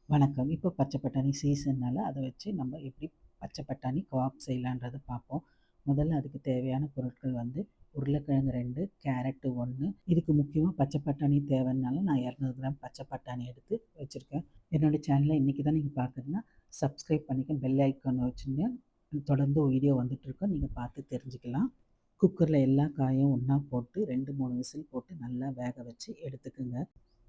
வணக்கம். இப்போ பச்சை பட்டாணி சீசன்னால அத வச்சு நம்ம எப்படி பச்சை பட்டாணி கவாப் செய்யலான்றத பார்ப்போம். முதல்ல அதுக்கு தேவையான பொருட்கள் வந்து உருளைக்கிழங்கு 2, கேரட்டு 1. இதுக்கு முக்கியமா பச்சை பட்டாணி தேவைன்னால நான் 200 கிராம் பச்சை பட்டாணி எடுத்து வச்சுருக்கேன். என்னோட சேனல இன்னைக்கு தான் நீங்க பார்க்குறீங்கன்னா, சப்ஸ்கிரைப் பண்ணிக்க பெல் ஐக்கான வச்சுருங்க. தொடர்ந்து வீடியோ வந்துட்டுருக்கும். நீங்க பார்த்து தெரிஞ்சுக்கலாம். குக்கர்ல எல்லா காயும் ஒண்ணா போட்டு 2, 3 விசில் போட்டு நல்லா வேக வச்சு எடுத்துக்குங்க.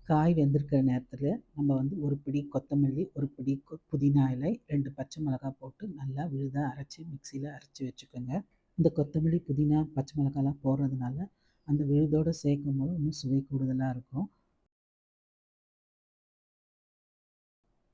காய் வெந்திருக்கிற நேரத்துல நம்ம வந்து ஒரு பிடி கொத்தமல்லி, ஒரு பிடி புதினா இலை, 2 பச்சை மிளகாய் போட்டு நல்லா விழுதா அரைச்சு மிக்ஸியில அரைச்சு வச்சுக்கோங்க. இந்த கொத்தமல்லி, புதினா, பச்சை மிளகாய்லாம் போடுறதுனால அந்த விழுதோட சேர்க்கும்போது இன்னும் சுவை கூடுதலா இருக்கும்.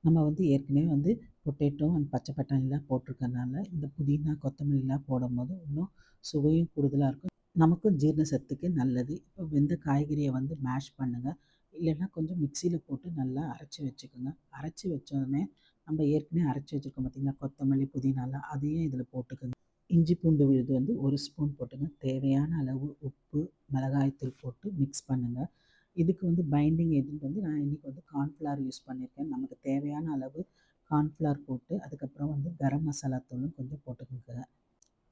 நம்ம வந்து ஏற்கனவே வந்து பொட்டேட்டோ அண்ட் பச்சை பட்டாணிலாம் போட்டிருக்கறனால, இந்த புதினா, கொத்தமல்லிலாம் போடும்போது இன்னும் சுவையும் கூடுதலா இருக்கும். நமக்கும் ஜீரண சத்துக்கு நல்லது. இப்போ வெந்த காய்கறிய வந்து மேஷ் பண்ணுங்க. இல்லைன்னா கொஞ்சம் மிக்ஸியில போட்டு நல்லா அரைச்சு வச்சுக்கோங்க. அரைச்சு வச்சோடனே, நம்ம ஏற்கனவே அரைச்சு வச்சிருக்கோம் பார்த்தீங்களா, கொத்தமல்லி, புதினாலாம் அதையும் இதில போட்டுக்கோங்க. இஞ்சி பூண்டு விழுது வந்து 1 ஸ்பூன் போட்டுங்க. தேவையான அளவு உப்பு, மிளகாய்த்தூள் போட்டு மிக்ஸ் பண்ணுங்க. இதுக்கு வந்து பைண்டிங் ஏஜென்ட் வந்து நான் இன்னைக்கு வந்து கார்ன்ஃப்ளவர் யூஸ் பண்ணியிருக்கேன். நமக்கு தேவையான அளவு கார்ன்ஃப்ளவர் போட்டு, அதுக்கப்புறம் வந்து கரம் மசாலா தூளும் கொஞ்சம் போட்டுக்கோங்க.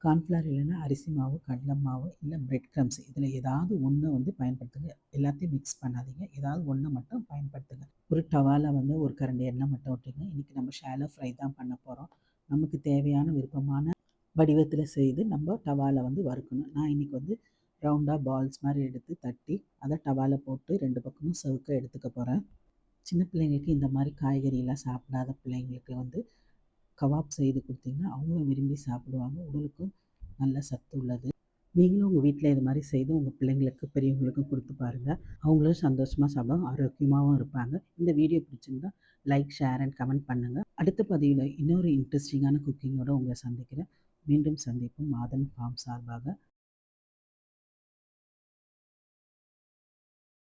கார்ன்ஃப்ளவர் இல்லைன்னா அரிசி மாவு, கடலை மாவு, இல்லை பிரெட் க்ரம்ப்ஸ் இதில் ஏதாவது ஒண்ணு வந்து பயன்படுத்துங்க. எல்லாத்தையும் மிக்ஸ் பண்ணாதீங்க. ஏதாவது ஒண்ணு மட்டும் பயன்படுத்துங்க. ஒரு டவால வந்து ஒரு கரண்டி எண்ணெய் மட்டும் விட்டுருங்க. இன்னைக்கு நம்ம ஷாலோ ஃப்ரை தான் பண்ண போறோம். நமக்கு தேவையான விருப்பமான வடிவத்தில செய்து நம்ம டவால வந்து வறுக்கணும். நான் இன்னைக்கு வந்து ரவுண்டா பால்ஸ் மாரி எடுத்து தட்டி, அத டவால போட்டு 2 பக்கமும் செவுக்க எடுத்துக்க போறேன். சின்ன பிள்ளைங்களுக்கு இந்த மாரி காய்கறிலாம் சாப்பிடாத பிள்ளைங்களுக்கு வந்து கவாப் செய்து குடுத்தீங்கன்னா, அவங்களும் விரும்பி சாப்பிடுவாங்க. உடலுக்கும் நல்ல சத்து உள்ளது. நீங்களும் உங்க வீட்ல இது மாரி செய்து உங்க பிள்ளைங்களுக்கு, பெரியவங்களுக்கும் குடுத்து பாருங்க. அவங்களும் சந்தோஷமா சாப்பிடுவாங்க, ஆரோக்கியமாவும் இருப்பாங்க. இந்த வீடியோ பிடிச்சிருந்தா லைக், ஷேர் அண்ட் கமெண்ட் பண்ணுங்க. அடுத்த பதிவில இன்னொரு இன்ட்ரஸ்டிங்கான குக்கிங்கோட உங்கள சந்திக்கிறேன். மீண்டும் சந்திப்போம். மாதன் ஃபார்ம் சார்பாக